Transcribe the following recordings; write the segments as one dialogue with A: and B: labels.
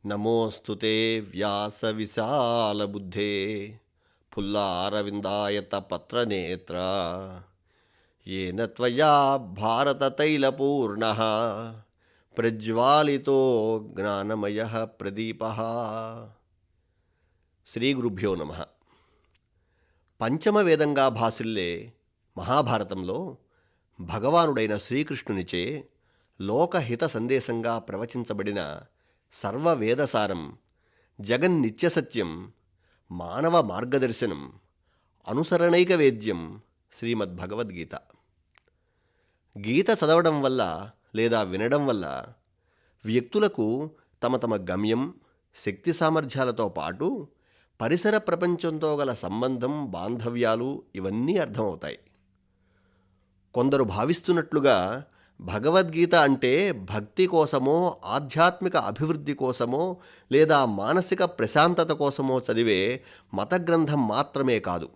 A: నమోऽस्तु వ్యాసవిశాలబుద్ధే పుల్లారవిందాయతపత్రనేత్ర येन त्वया भारततैलपूर्णः ప్రజ్వాలితో జ్ఞానమయః ప్రదీపః. శ్రీ గురుభ్యో నమః. పంచమ వేదంగా భాసిల్లే మహాభారతంలో భగవానుడైన శ్రీకృష్ణునిచే లోకహిత సందేశంగా ప్రవచించబడిన సర్వవేదసారం, జగన్నిత్యసత్యం, మానవ మార్గదర్శనం, అనుసరణైక వేద్యం శ్రీమద్భగవద్గీత. గీత చదవడం వల్ల లేదా వినడం వల్ల వ్యక్తులకు తమ తమ గమ్యం, శక్తి సామర్థ్యాలతో పాటు పరిసర ప్రపంచంతో గల సంబంధం, బాంధవ్యాలు ఇవన్నీ అర్థమవుతాయి. కొందరు భావిస్తున్నట్లుగా భగవద్గీత అంటే భక్తి కోసమో, ఆధ్యాత్మిక అభివృద్ధి కోసమో లేదా మానసిక ప్రశాంతత కోసమో చదివే మత గ్రంథం మాత్రమే కాదు.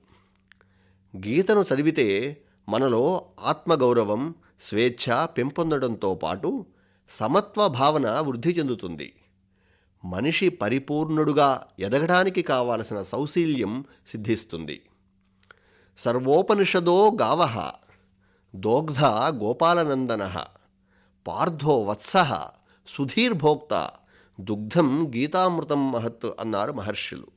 A: గీతను చదివితే మనలో ఆత్మగౌరవం, స్వేచ్ఛ పెంపొందడంతో పాటు సమత్వ భావన వృద్ధి చెందుతుంది. మనిషి పరిపూర్ణుడుగా ఎదగడానికి కావలసిన సౌశీల్యం సిద్ధిస్తుంది. సర్వోపనిషదో గావః దోగ్ధ గోపాలనందనః పార్థో వత్సః సుధీర్భోక్త దుగ్ధం గీతామృతం మహత్ అన్నారు మహర్షులు.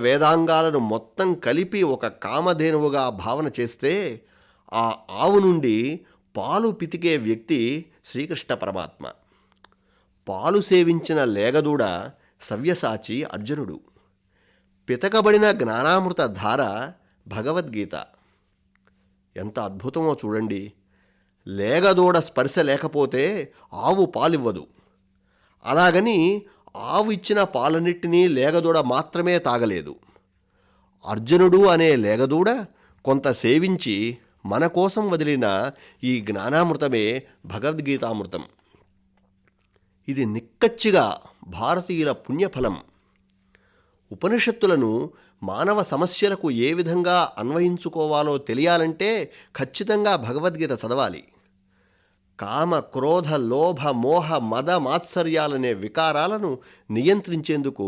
A: వేదాంగాలను మొత్తం కలిపి ఒక కామధేనువుగా భావన చేస్తే ఆ ఆవు నుండి పాలు పితికే వ్యక్తి శ్రీకృష్ణ పరమాత్మ. పాలు సేవించిన లేగదూడ సవ్యసాచి అర్జునుడు. పితకబడిన జ్ఞానామృత ధార భగవద్గీత. ఎంత అద్భుతమో చూడండి. లేగదూడ స్పర్శ లేకపోతే ఆవు పాలివ్వదు. అలాగని ఆవు ఇచ్చిన పాలన్నిటినీ లేగదూడ మాత్రమే తాగలేదు. అర్జునుడు అనే లేగదూడ కొంత సేవించి మన కోసం వదిలిన ఈ జ్ఞానామృతమే భగవద్గీతామృతం. ఇది నిక్కచ్చిగా భారతీయుల పుణ్యఫలం. ఉపనిషత్తులను మానవ సమస్యలకు ఏ విధంగా అన్వయించుకోవాలో తెలియాలంటే ఖచ్చితంగా భగవద్గీత చదవాలి. కామ, క్రోధ, లోభ, మోహ, మద, మాత్సర్యాలనే వికారాలను నియంత్రించేందుకు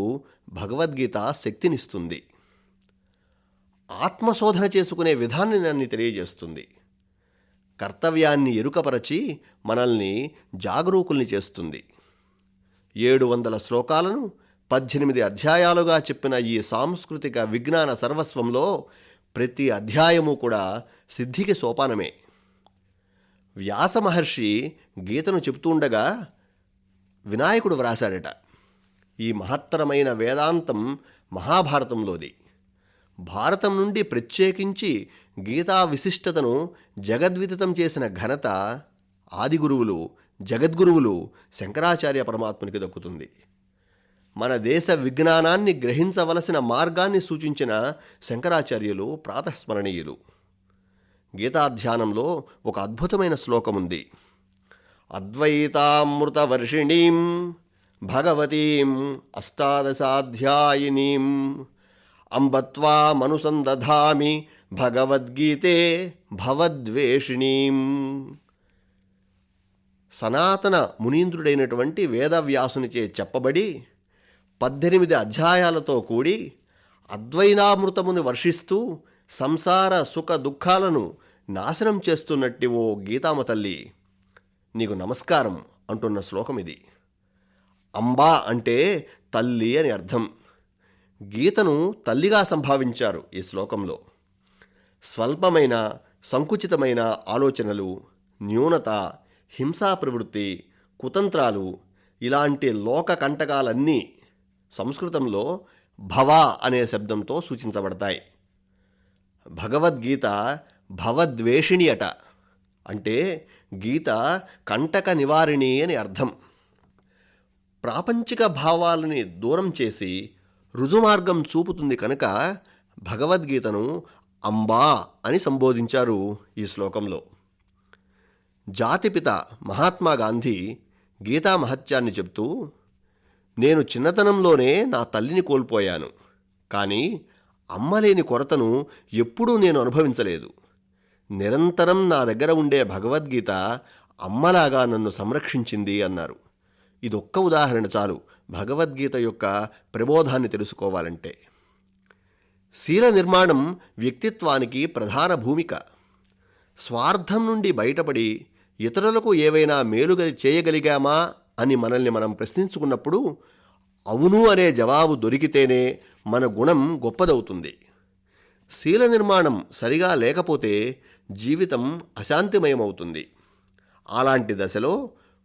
A: భగవద్గీత శక్తినిస్తుంది. ఆత్మశోధన చేసుకునే విధానాన్ని తెలియజేస్తుంది. కర్తవ్యాన్ని ఎరుకపరచి మనల్ని జాగరూకుల్ని చేస్తుంది. 700 శ్లోకాలను 18 అధ్యాయాలుగా చెప్పిన ఈ సాంస్కృతిక విజ్ఞాన సర్వస్వంలో ప్రతి అధ్యాయము కూడా సిద్ధికి సోపానమే. వ్యాస మహర్షి గీతను చెబుతుండగా వినాయకుడు వ్రాశాడట. ఈ మహత్తరమైన వేదాంతం మహాభారతంలోది. భారతం నుండి ప్రత్యేకించి గీతా విశిష్టతను జగద్విదితం చేసిన ఘనత ఆదిగురువులు, జగద్గురువులు శంకరాచార్య పరమాత్మునికి దక్కుతుంది. మన దేశ విజ్ఞానాన్ని గ్రహించవలసిన మార్గాన్ని సూచించిన శంకరాచార్యులు ప్రాతస్మరణీయులు. గీతాధ్యానంలో ఒక అద్భుతమైన శ్లోకముంది. అద్వైతామృతవర్షిణీం భగవతీం అష్టాదశాధ్యాయినీం అంబత్వామనుసందధామి భగవద్గీతే భవద్వేషిణీం. సనాతన మునీంద్రుడైనటువంటి వేదవ్యాసునిచే చెప్పబడి 18 అధ్యాయాలతో కూడి అద్వైతామృతమును వర్షిస్తూ సంసార సుఖ దుఃఖాలను నాశనం చేస్తున్నట్టి ఓ గీతామ తల్లి, నీకు నమస్కారం అంటున్న శ్లోకం ఇది. అంబా అంటే తల్లి అని అర్థం. గీతను తల్లిగా సంభావించారు ఈ శ్లోకంలో. స్వల్పమైన, సంకుచితమైన ఆలోచనలు, న్యూనత, హింసా ప్రవృత్తి, కుతంత్రాలు ఇలాంటి లోక కంటకాలన్నీ సంస్కృతంలో భవ అనే శబ్దంతో సూచించబడతాయి. భగవద్గీత భవద్వేషిణి అట. అంటే గీత కంటక నివారిణి అని అర్థం. ప్రాపంచిక భావాలని దూరం చేసి రుజుమార్గం చూపుతుంది కనుక భగవద్గీతను అంబా అని సంబోధించారు ఈ శ్లోకంలో. జాతిపిత మహాత్మా గాంధీ గీతా మహత్యాన్ని చెప్తూ, నేను చిన్నతనంలోనే నా తల్లిని కోల్పోయాను, కానీ అమ్మలేని కొరతను ఎప్పుడూ నేను అనుభవించలేదు. నిరంతరం నా దగ్గర ఉండే భగవద్గీత అమ్మలాగా నన్ను సంరక్షించింది అన్నారు. ఇదొక్క ఉదాహరణ చాలు భగవద్గీత యొక్క ప్రబోధాన్ని తెలుసుకోవాలంటే. శీల నిర్మాణం వ్యక్తిత్వానికి ప్రధాన భూమిక. స్వార్థం నుండి బయటపడి ఇతరులకు ఏవైనా మేలు చేయగలిగామా అని మనల్ని మనం ప్రశ్నించుకున్నప్పుడు అవును అనే జవాబు దొరికితేనే మన గుణం గొప్పదవుతుంది. శీల నిర్మాణం సరిగా లేకపోతే జీవితం అశాంతిమయమవుతుంది. అలాంటి దశలో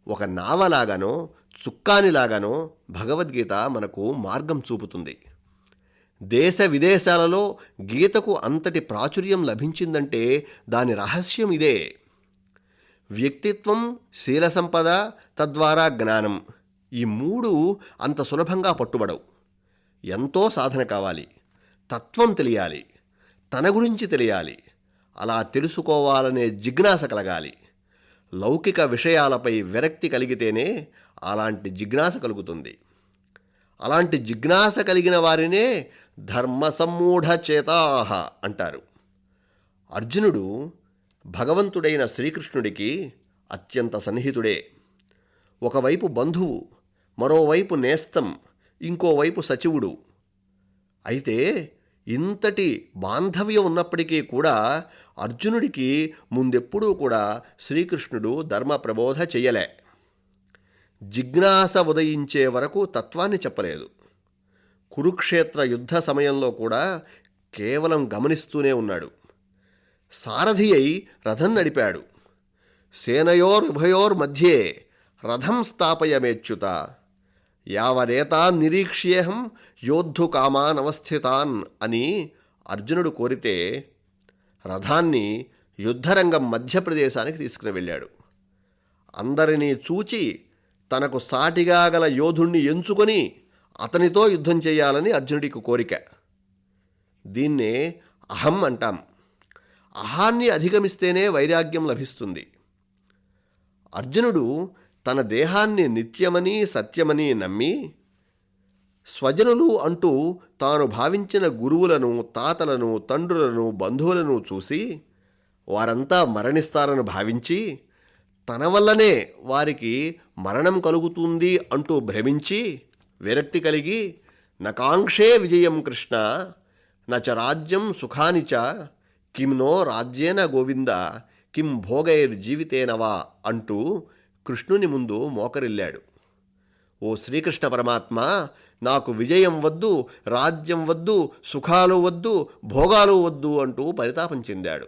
A: ఒక నావలాగానో చుక్కానిలాగానో భగవద్గీత మనకు మార్గం చూపుతుంది. దేశ విదేశాలలో గీతకు అంతటి ప్రాచుర్యం లభించిందంటే దాని రహస్యం ఇదే. వ్యక్తిత్వం, శీల సంపద, తద్వారా జ్ఞానం, ఈ మూడు అంత సులభంగా పట్టుబడవు. ఎంతో సాధన కావాలి, తత్వం తెలియాలి, తన గురించి తెలియాలి, అలా తెలుసుకోవాలనే జిజ్ఞాస కలగాలి. లౌకిక విషయాలపై విరక్తి కలిగితేనే అలాంటి జిజ్ఞాస కలుగుతుంది. అలాంటి జిజ్ఞాస కలిగిన వారినే ధర్మ సమ్మూఢ చేతాహ అంటారు. అర్జునుడు భగవంతుడైన శ్రీకృష్ణుడికి అత్యంత సన్నిహితుడే. ఒకవైపు బంధువు, మరోవైపు నేస్తం, ఇంకోవైపు సచివుడు. అయితే ఇంతటి బాంధవ్యం ఉన్నప్పటికీ కూడా అర్జునుడికి ముందెప్పుడూ కూడా శ్రీకృష్ణుడు ధర్మ ప్రబోధ చెయ్యలే. జిజ్ఞాస ఉదయించే వరకు తత్వాన్ని చెప్పలేదు. కురుక్షేత్ర యుద్ధ సమయంలో కూడా కేవలం గమనిస్తూనే ఉన్నాడు. సారథి అయి రథం నడిపాడు. సేనయోరుభయోర్మధ్యే రథం స్థాపయమేచ్యుత యావదేతాన్ నిరీక్ష్యేహం యోద్ధు కామానవస్థితాన్ అని అర్జునుడు కోరితే రథాన్ని యుద్ధరంగం మధ్యప్రదేశానికి తీసుకుని వెళ్ళాడు. అందరినీ చూచి తనకు సాటిగా గల యోధుణ్ణి ఎంచుకొని అతనితో యుద్ధం చేయాలని అర్జునుడికి కోరిక. దీన్నే అహం అంటాం. అహాన్ని అధిగమిస్తేనే వైరాగ్యం లభిస్తుంది. అర్జునుడు తన దేహాన్ని నిత్యమని సత్యమని నమ్మి స్వజనులు అంటూ తాను భావించిన గురువులను, తాతలను, తండ్రులను, బంధువులను చూసి వారంతా మరణిస్తారని భావించి తన వల్లనే వారికి మరణం కలుగుతుంది అంటూ భ్రమించి విరక్తి కలిగి నకాంక్షే విజయం కృష్ణ నచ రాజ్యం సుఖాని చ కిం నో రాజ్యేన గోవింద కిం భోగైర్జీవితేనవా అంటూ కృష్ణుని ముందు మోకరిల్లాడు. ఓ శ్రీకృష్ణ పరమాత్మ, నాకు విజయం వద్దు, రాజ్యం వద్దు, సుఖాలు వద్దు, భోగాలు వద్దు అంటూ పరితాపం చెందాడు.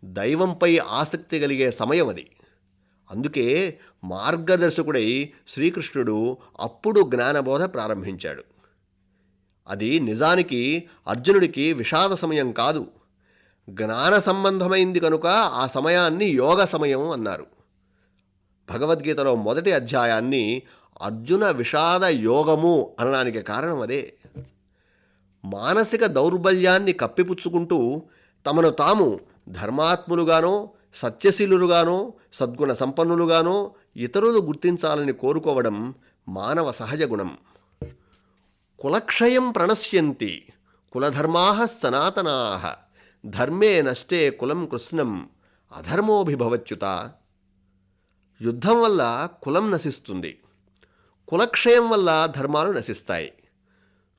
A: దైవంపై ఆసక్తి కలిగే సమయం అది. అందుకే మార్గదర్శకుడై శ్రీకృష్ణుడు అప్పుడు జ్ఞానబోధ ప్రారంభించాడు. అది నిజానికి అర్జునుడికి విషాద సమయం కాదు, జ్ఞాన సంబంధమైంది కనుక ఆ సమయాన్ని యోగ సమయం అన్నారు. భగవద్గీతలో మొదటి అధ్యాయాన్ని అర్జున విషాద యోగము అనడానికి కారణం అదే. మానసిక దౌర్బల్యాన్ని కప్పిపుచ్చుకుంటూ తమను తాము ధర్మాత్ములుగానో, సత్యశీలుగానో, సద్గుణ సంపన్నులుగానో ఇతరులు గుర్తించాలని కోరుకోవడం మానవ సహజ గుణం. కులక్షయం ప్రణశ్యంతి కులధర్మాః సనాతనాః ధర్మే నష్టే కులం కృష్ణం అధర్మోభిభవత్యుత. యుద్ధం వల్ల కులం నశిస్తుంది, కులక్షయం వల్ల ధర్మాలు నశిస్తాయి.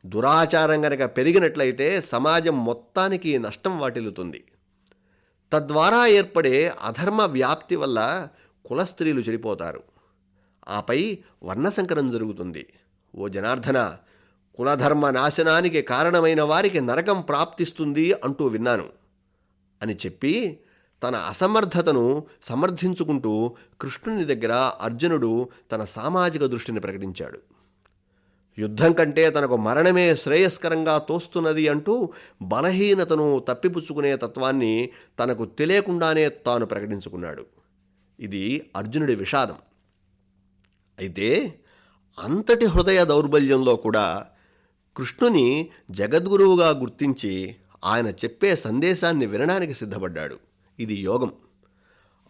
A: దురాచారం గనక పెరిగినట్లయితే సమాజం మొత్తానికి నష్టం వాటిల్లుతుంది. తద్వారా ఏర్పడే అధర్మ వ్యాప్తి వల్ల కులస్త్రీలు చెడిపోతారు. ఆపై వర్ణసంకరం జరుగుతుంది. ఓ జనార్దన, కులధర్మ నాశనానికి కారణమైన వారికి నరకం ప్రాప్తిస్తుంది అంటూ విన్నాను అని చెప్పి తన అసమర్థతను సమర్థించుకుంటూ కృష్ణుని దగ్గర అర్జునుడు తన సామాజిక దృష్టిని ప్రకటించాడు. యుద్ధం కంటే తనకు మరణమే శ్రేయస్కరంగా తోస్తున్నది అంటూ బలహీనతను తప్పిపుచ్చుకునే తత్వాన్ని తనకు తెలియకుండానే తాను ప్రకటించుకున్నాడు. ఇది అర్జునుడి విషాదం. అయితే అంతటి హృదయ దౌర్బల్యంలో కూడా కృష్ణుని జగద్గురువుగా గుర్తించి ఆయన చెప్పే సందేశాన్ని వినడానికి సిద్ధపడ్డాడు. ఇది యోగం.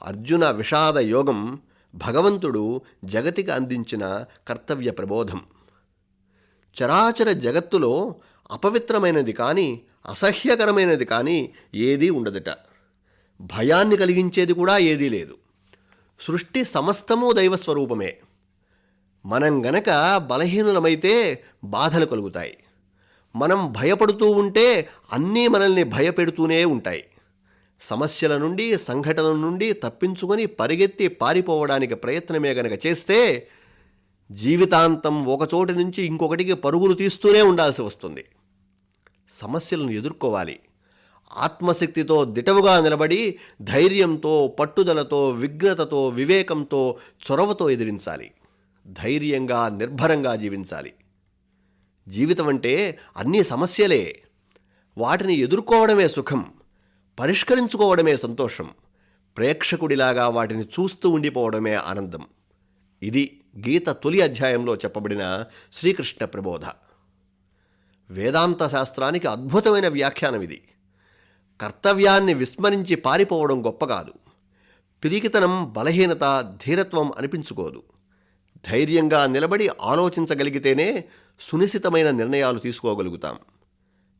A: అర్జున విషాద యోగం భగవంతుడు జగతికి అందించిన కర్తవ్య ప్రబోధం. చరాచర జగత్తులో అపవిత్రమైనది కానీ, అసహ్యకరమైనది కానీ ఏదీ ఉండదట. భయాన్ని కలిగించేది కూడా ఏదీ లేదు. సృష్టి సమస్తము దైవస్వరూపమే. మనం గనక బలహీనులమైతే బాధలు కలుగుతాయి. మనం భయపడుతూ ఉంటే అన్నీ మనల్ని భయపెడుతూనే ఉంటాయి. సమస్యల నుండి, సంఘటనల నుండి తప్పించుకొని పరిగెత్తి పారిపోవడానికి ప్రయత్నమే గనక చేస్తే జీవితాంతం ఒకచోటి నుంచి ఇంకొకటికి పరుగులు తీస్తూనే ఉండాల్సి వస్తుంది. సమస్యలను ఎదుర్కోవాలి. ఆత్మశక్తితో దిటవుగా నిలబడి ధైర్యంతో, పట్టుదలతో, విఘ్నతతో, వివేకంతో, చొరవతో ఎదిరించాలి. ధైర్యంగా, నిర్భరంగా జీవించాలి. జీవితం అంటే అన్నీ సమస్యలే. వాటిని ఎదుర్కోవడమే సుఖం, పరిష్కరించుకోవడమే సంతోషం. ప్రేక్షకుడిలాగా వాటిని చూస్తూ ఉండిపోవడమే ఆనందం. ఇది గీత తొలి అధ్యాయంలో చెప్పబడిన శ్రీకృష్ణ ప్రబోధ. వేదాంత శాస్త్రానికి అద్భుతమైన వ్యాఖ్యానం ఇది. కర్తవ్యాన్ని విస్మరించి పారిపోవడం గొప్ప కాదు. పిరికితనం, బలహీనత, ధీరత్వం అనిపించుకోదు. ధైర్యంగా నిలబడి ఆలోచించగలిగితేనే సునిశితమైన నిర్ణయాలు తీసుకోగలుగుతాం.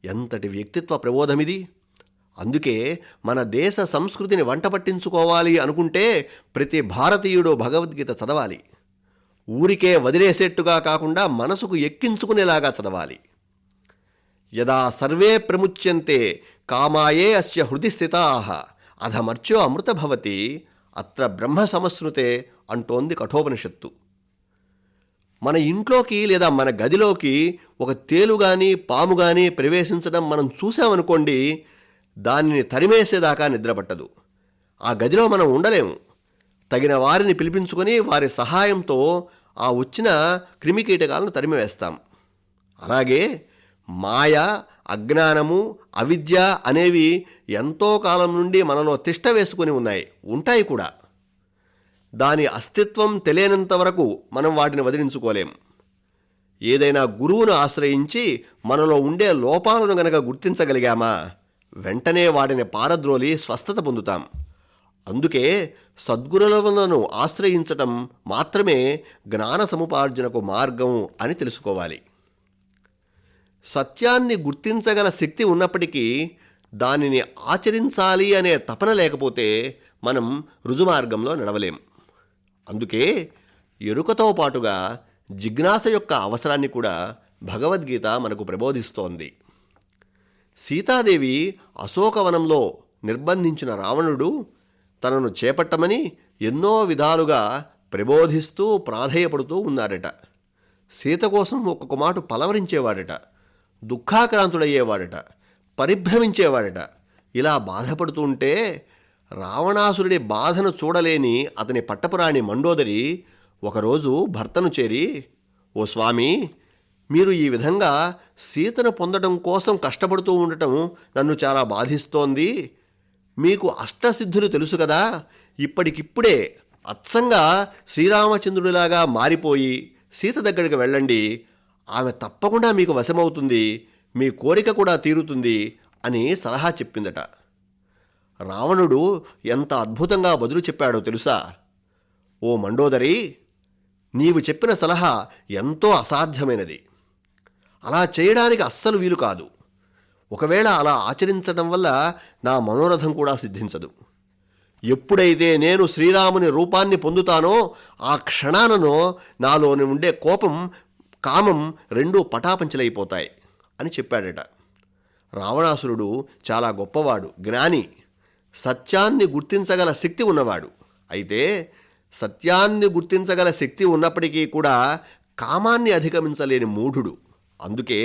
A: ఎంతటి వ్యక్తిత్వ ప్రబోధమిది! అందుకే మన దేశ సంస్కృతిని వంట పట్టించుకోవాలి అనుకుంటే ప్రతి భారతీయుడు భగవద్గీత చదవాలి. ఊరికే వదిలేసేట్టుగా కాకుండా మనసుకు ఎక్కించుకునేలాగా చదవాలి. యదా సర్వే ప్రముచ్యంతే కామాయే అస్య హృది స్థితాః అధమర్చ్యో అమృత భవతి అత్ర బ్రహ్మ సమశ్నుతే అంటోంది కఠోపనిషత్తు. మన ఇంట్లోకి లేదా మన గదిలోకి ఒక తేలు కానీ, పాము కానీ ప్రవేశించడం మనం చూసామనుకోండి, దానిని తరిమేసేదాకా నిద్రపట్టదు. ఆ గదిలో మనం ఉండలేము. తగిన వారిని పిలిపించుకొని వారి సహాయంతో ఆ వచ్చిన క్రిమికీటకాలను తరిమివేస్తాం. అలాగే మాయ, అజ్ఞానము, అవిద్య అనేవి ఎంతో కాలం నుండి మనలో తిష్ట వేసుకొని ఉంటాయి కూడా. దాని అస్తిత్వం తెలియనంత వరకు మనం వాటిని వదిలించుకోలేం. ఏదైనా గురువును ఆశ్రయించి మనలో ఉండే లోపాలను గనక గుర్తించగలిగామా, వెంటనే వాటిని పారద్రోలి స్వస్థత పొందుతాం. అందుకే సద్గురులను ఆశ్రయించటం మాత్రమే జ్ఞాన సముపార్జనకు మార్గం అని తెలుసుకోవాలి. సత్యాన్ని గుర్తించగల శక్తి ఉన్నప్పటికీ దానిని ఆచరించాలి అనే తపన లేకపోతే మనం రుజుమార్గంలో నడవలేం. అందుకే ఎరుకతో పాటుగా జిజ్ఞాస యొక్క అవసరాన్ని కూడా భగవద్గీత మనకు ప్రబోధిస్తోంది. సీతాదేవి అశోకవనంలో నిర్బంధించిన రావణుడు తనను చేపట్టమని ఎన్నో విధాలుగా ప్రబోధిస్తూ ప్రాధేయపడుతూ ఉన్నాడట. సీత కోసం ఒక్కొక్క మాట పలవరించేవాడట, దుఃఖాక్రాంతుడయ్యేవాడట, పరిభ్రమించేవాడట. ఇలా బాధపడుతూ ఉంటే రావణాసురుడి బాధను చూడలేని అతని పట్టపురాణి మండోదరి ఒకరోజు భర్తను చేరి, ఓ స్వామి, మీరు ఈ విధంగా సీతను పొందడం కోసం కష్టపడుతూ ఉండటం నన్ను చాలా బాధిస్తోంది. మీకు అష్టసిద్ధులు తెలుసు కదా, ఇప్పటికిప్పుడే అచ్చంగా శ్రీరామచంద్రుడిలాగా మారిపోయి సీత దగ్గరికి వెళ్ళండి. ఆమె తప్పకుండా మీకు వశమవుతుంది, మీ కోరిక కూడా తీరుతుంది అని సలహా చెప్పిందట. రావణుడు ఎంత అద్భుతంగా బదులు చెప్పాడో తెలుసా? ఓ మండోదరి, నీవు చెప్పిన సలహా ఎంతో అసాధ్యమైనది. అలా చేయడానికి అస్సలు వీలు కాదు. ఒకవేళ అలా ఆచరించడం వల్ల నా మనోరథం కూడా సిద్ధించదు. ఎప్పుడైతే నేను శ్రీరాముని రూపాన్ని పొందుతానో ఆ క్షణాననో నాలోని ఉండే కోపం, కామం రెండూ పటాపంచలైపోతాయి అని చెప్పాడట. రావణాసురుడు చాలా గొప్పవాడు, జ్ఞాని, సత్యాన్ని గుర్తించగల శక్తి ఉన్నవాడు. అయితే సత్యాన్ని గుర్తించగల శక్తి ఉన్నప్పటికీ కూడా కామాన్ని అధిగమించలేని మూఢుడు. అందుకే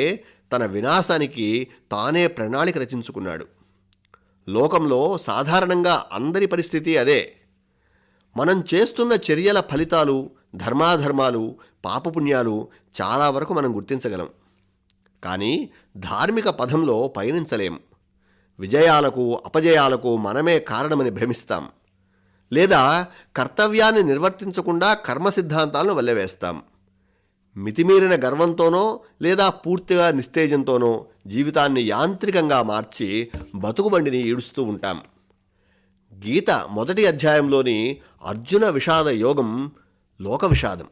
A: తన వినాశానికి తానే ప్రణాళిక రచించుకున్నాడు. లోకంలో సాధారణంగా అందరి పరిస్థితి అదే. మనం చేస్తున్న చర్యల ఫలితాలు, ధర్మాధర్మాలు, పాపపుణ్యాలు చాలా వరకు మనం గుర్తించగలం. కానీ ధార్మిక పథంలో పయనించలేం. విజయాలకు, అపజయాలకు మనమే కారణమని భ్రమిస్తాం. లేదా కర్తవ్యాన్ని నిర్వర్తించకుండా కర్మ సిద్ధాంతాలను వల్లెవేస్తాం. మితిమీరిన గర్వంతోనో లేదా పూర్తిగా నిస్తేజంతోనో జీవితాన్ని యాంత్రికంగా మార్చి బతుకుబండిని ఈడుస్తూ ఉంటాం. గీత మొదటి అధ్యాయంలోని అర్జున విషాద యోగం లోక విషాదం.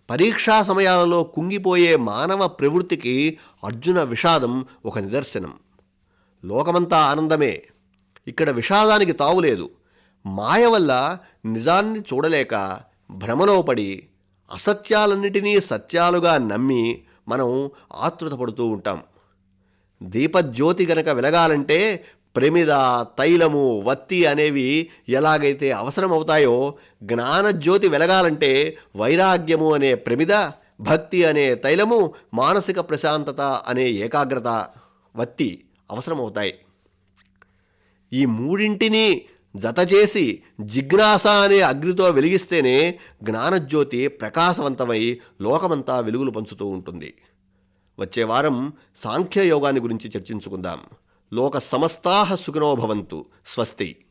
A: పరీక్షా సమయాలలో కుంగిపోయే మానవ ప్రవృత్తికి అర్జున విషాదం ఒక నిదర్శనం. లోకమంతా ఆనందమే, ఇక్కడ విషాదానికి తావులేదు. మాయ వల్ల నిజాన్ని చూడలేక భ్రమలో పడి అసత్యాలన్నిటినీ సత్యాలుగా నమ్మి మనం ఆతృతపడుతూ ఉంటాం. దీపజ్యోతి గనక వెలగాలంటే ప్రమిద, తైలము, వత్తి అనేవి ఎలాగైతే అవసరమవుతాయో, జ్ఞానజ్యోతి వెలగాలంటే వైరాగ్యము అనే ప్రమిద, భక్తి అనే తైలము, మానసిక ప్రశాంతత అనే ఏకాగ్రత, వత్తి అవసరమవుతాయి. ఈ మూడింటిని జతచేసి జిజ్ఞాస అనే అగ్నితో వెలిగిస్తేనే జ్ఞానజ్యోతి ప్రకాశవంతమై లోకమంతా వెలుగులు పంచుతూ ఉంటుంది. వచ్చే వారం సాంఖ్యయోగాన్ని గురించి చర్చించుకుందాం. లోక సమస్తాః సుఖినో భవంతు. స్వస్తి.